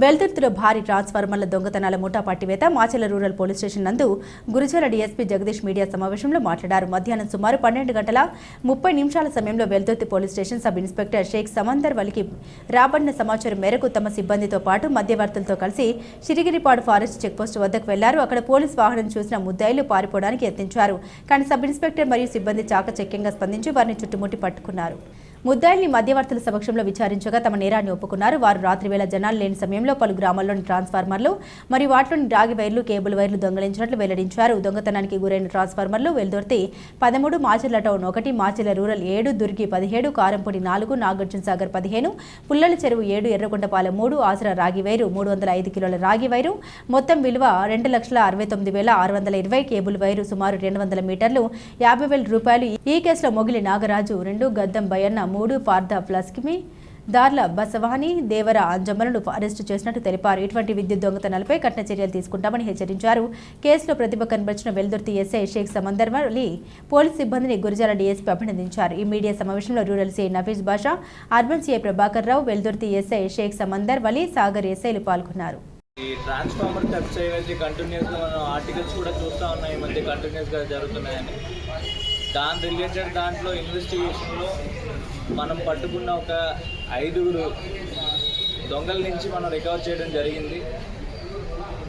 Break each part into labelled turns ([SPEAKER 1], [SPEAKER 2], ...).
[SPEAKER 1] వెల్దుర్తిలో భారీ ట్రాన్స్ఫార్మర్ల దొంగతనాల ముఠా పట్టివేత మాచెల రూరల్ పోలీస్ స్టేషన్ నందు గురుజాల డీఎస్పీ జగదీష్ మీడియా సమావేశంలో మాట్లాడారు. మధ్యాహ్నం సుమారు 12:30 సమయంలో Veldurthi police station sub inspector Shaik Samandar వలికి రాబడిన సమాచారం మేరకు తమ సిబ్బందితో పాటు మధ్యవర్తులతో కలిసి షిరిగిరిపాడు ఫారెస్ట్ చెక్పోస్ట్ వద్దకు వెళ్లారు. అక్కడ పోలీస్ వాహనం చూసిన ముద్దాయిలు పారిపోవడానికి యత్నించారు. కానీ సబ్ ఇన్స్పెక్టర్ మరియు సిబ్బంది చాకచక్యంగా స్పందించి వారిని చుట్టుముట్టి పట్టుకున్నారు. ముద్దాయిల్ని మధ్యవర్తుల సమక్షంలో విచారించగా తమ నేరాన్ని ఒప్పుకున్నారు. వారు రాత్రి వేళ జనాలు లేని సమయంలో పలు గ్రామాల్లోని ట్రాన్స్ఫార్మర్లు మరియు వాటిలోని రాగి వైర్లు, కేబుల్ వైర్లు దొంగలించినట్లు వెల్లడించారు. దొంగతనానికి గురైన ట్రాన్స్ఫార్మర్లు వెల్దుర్తి 13, మాచెర్ల టౌన్ 1, మాచెర్ల రూరల్ 7, దుర్గి 17, కారంపొడి 4, నాగార్జున సాగర్ 15, పుల్లల చెరువు 7, ఎర్రగొండపాలెం 3, ఆసరా రాగి వైరు 305 కిలోల రాగి వైరు మొత్తం విలువ 2,69,620, కేబుల్ వైరు సుమారు 200 మీటర్లు 50,000 రూపాయలు. ఈ కేసులో మొగిలి నాగరాజు 2, గద్దం బయ్యన్న 3, పార్థ ప్లస్కిమి, దార్ల బసవాని, దేవర అంజమ్మలను అరెస్టు చేసినట్టు తెలిపారు. ఇటువంటి విద్యుత్ దొంగతనాలపై కఠిన చర్యలు తీసుకుంటామని హెచ్చరించారు. కేసులో ప్రతిభ కనబరిచిన వెల్దుర్తి ఎస్ఐ షేక్ సమందర్ వలి పోలీస్ సిబ్బందిని గురజాల డీఎస్పీ అభినందించారు. ఈ మీడియా సమావేశంలో రూరల్ సిఐ నఫీజ్ బాషా, urban CI Prabhakar Rao, Veldurthi SI Sheikh సమందర్ వలి, సాగర్ ఎస్ఐలు పాల్గొన్నారు.
[SPEAKER 2] ఈ ట్రాన్స్ఫార్మర్ థెఫ్ట్స్ ఏవైతే కంటిన్యూస్గా మనం ఆర్టికల్స్ కూడా చూస్తూ ఉన్నాయి, ఈ మధ్య కంటిన్యూస్గా జరుగుతున్నాయని. దాని రిలేటెడ్ దాంట్లో ఇన్వెస్టిగేషన్లో మనం పట్టుకున్న ఒక 5 దొంగల నుంచి మనం రికవర్ చేయడం జరిగింది.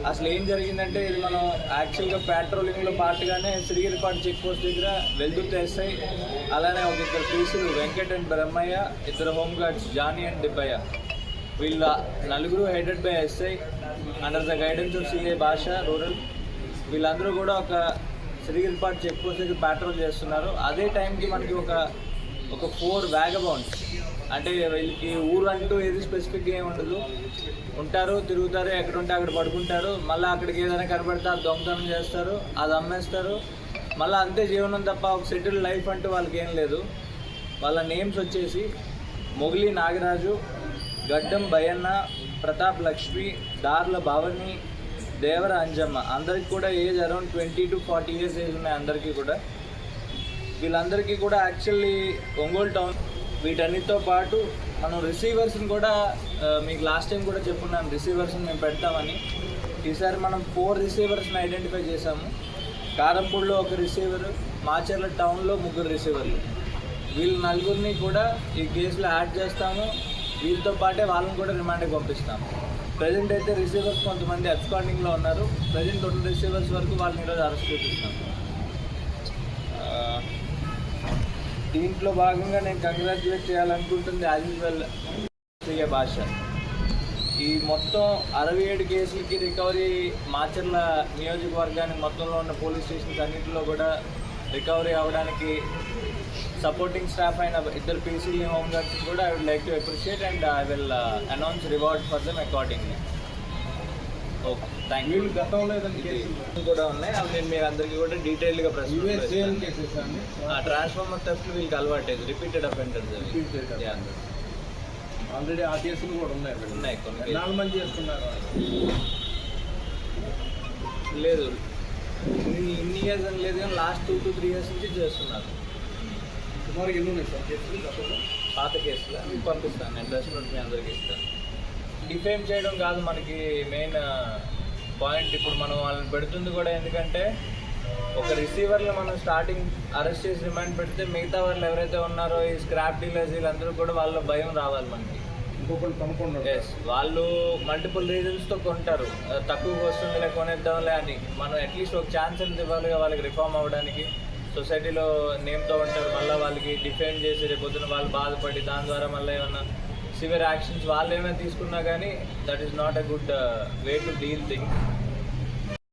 [SPEAKER 2] అసలు ఏం జరిగిందంటే, ఇది మనం యాక్చువల్గా పెట్రోలింగ్లో పార్ట్గానే సిరిగిరిపాటు చెక్ పోస్ట్ దగ్గర వెల్దుర్తి ఎస్ఐ, అలానే ఒక 2 పీసులు Venkat and Brahmayya, 2 home guards Jani and Dibbayya, వీళ్ళ 4 headed by SI under the guidance of CI Basha rural, వీళ్ళందరూ కూడా ఒక సిరిగిరిపాటు చెక్ పోస్ట్ దగ్గర పెట్రోల్ చేస్తున్నారు. అదే టైంకి మనకి ఒక 4 వ్యాగబౌండ్స్, అంటే వీళ్ళకి ఊరు అంటూ ఏది స్పెసిఫిక్గా ఏమి ఉండదు, ఉంటారు, తిరుగుతారు, ఎక్కడ ఉంటే అక్కడ పడుకుంటారు, మళ్ళీ అక్కడికి ఏదైనా కనబడితే అది దొంగతనం చేస్తారు, అది అమ్మేస్తారు, మళ్ళీ అంతే జీవనం తప్ప ఒక సెటిల్ లైఫ్ అంటూ వాళ్ళకి ఏం లేదు. వాళ్ళ నేమ్స్ వచ్చేసి మొగిలి నాగరాజు, గడ్డం బయ్యన్న, ప్రతాప్ లక్ష్మి, దార్ల భవని, దేవర అంజమ్మ. అందరికి కూడా age around 20 to 40 years age ఉన్నాయి అందరికీ కూడా. వీళ్ళందరికీ కూడా యాక్చువల్లీ ఒంగోలు టౌన్. వీటన్నిటితో పాటు మనం రిసీవర్స్ని కూడా మీకు లాస్ట్ టైం కూడా చెప్పున్నాను, రిసీవర్స్ని మేము పెడతామని. ఈసారి మనం 4 రిసీవర్స్ని ఐడెంటిఫై చేశాము. కారంపూడిలో 1 రిసీవర్, మాచెర్ల టౌన్లో 3 రిసీవర్లు. వీళ్ళు 4 కూడా ఈ కేసులో యాడ్ చేస్తాము. వీళ్ళతో పాటే వాళ్ళని కూడా రిమాండ్కి పంపిస్తాము. ప్రజెంట్ అయితే రిసీవర్స్ కొంతమంది అబ్స్కాండింగ్లో ఉన్నారు. ప్రజెంట్ 2 రిసీవర్స్ వరకు వాళ్ళని ఈరోజు అరెస్ట్ చేపిస్తాము. దీంట్లో భాగంగా నేను కంగ్రాచులేట్ చేయాలనుకుంటుంది యాజ్ యూజువల్ సిఐ భాష. ఈ మొత్తం 67 కేసులకి రికవరీ మాచెర్ల నియోజకవర్గానికి మొత్తంలో ఉన్న పోలీస్ స్టేషన్స్ అన్నింటిలో కూడా రికవరీ అవ్వడానికి సపోర్టింగ్ స్టాఫ్ అయిన 2 పీసీలు హోంగార్డ్స్ కూడా I would like to appreciate and I will announce reward for them accordingly. Okay, thank you.
[SPEAKER 3] గతంలో
[SPEAKER 2] కూడా ఉన్నాయి, అవి నేను మీరు అందరికీ కూడా డీటెయిల్గా ట్రాన్స్ఫార్మర్ థెఫ్ట్ వీళ్ళకి అలవాటు రిపీటెడ్ అఫెండర్స్
[SPEAKER 3] ఆల్రెడీ ఆ కేసులు కూడా ఉన్నాయి. కొన్ని మంది చేస్తున్నారు.
[SPEAKER 2] లేదు, ఇన్ని ఇయర్స్ అని లేదు, కానీ లాస్ట్ 2 to 3 years నుంచి చేస్తున్నారు.
[SPEAKER 3] సుమారు ఎన్ని ఉన్నాయి సార్ కేసులు?
[SPEAKER 2] పాత కేసులు మీకు పంపిస్తాను, నేను రెస్టారెంట్ మీ అందరికీ ఇస్తాను. డిఫేమ్ చేయడం కాదు మనకి మెయిన్ పాయింట్. ఇప్పుడు మనం వాళ్ళని పెడుతుంది కూడా ఎందుకంటే, ఒక రిసీవర్ని మనం స్టార్టింగ్ అరెస్ట్ చేసి రిమాండ్ పెడితే మిగతా వాళ్ళు ఎవరైతే ఉన్నారో ఈ స్క్రాప్ డీలర్స్ వీళ్ళందరూ కూడా వాళ్ళ భయం రావాలి మనకి.
[SPEAKER 3] ఇంకొకటి కొనుక్కుంటారు.
[SPEAKER 2] ఎస్, వాళ్ళు మల్టిపుల్ రీజన్స్తో కొంటారు, తక్కువగా వస్తుందిలే కొనేద్దాంలే అని. మనం అట్లీస్ట్ ఒక ఛాన్స్ అనేది ఇవ్వాలిగా వాళ్ళకి రిఫార్మ్ అవ్వడానికి. సొసైటీలో నేమ్తో ఉంటారు, మళ్ళీ వాళ్ళకి డిఫెండ్ చేసి రేపొద్దున వాళ్ళు బాధపడి దాని ద్వారా మళ్ళీ ఏమన్నా సివియర్ యాక్షన్స్ వాళ్ళు ఏమైనా తీసుకున్నా కానీ that is not a good way to deal things.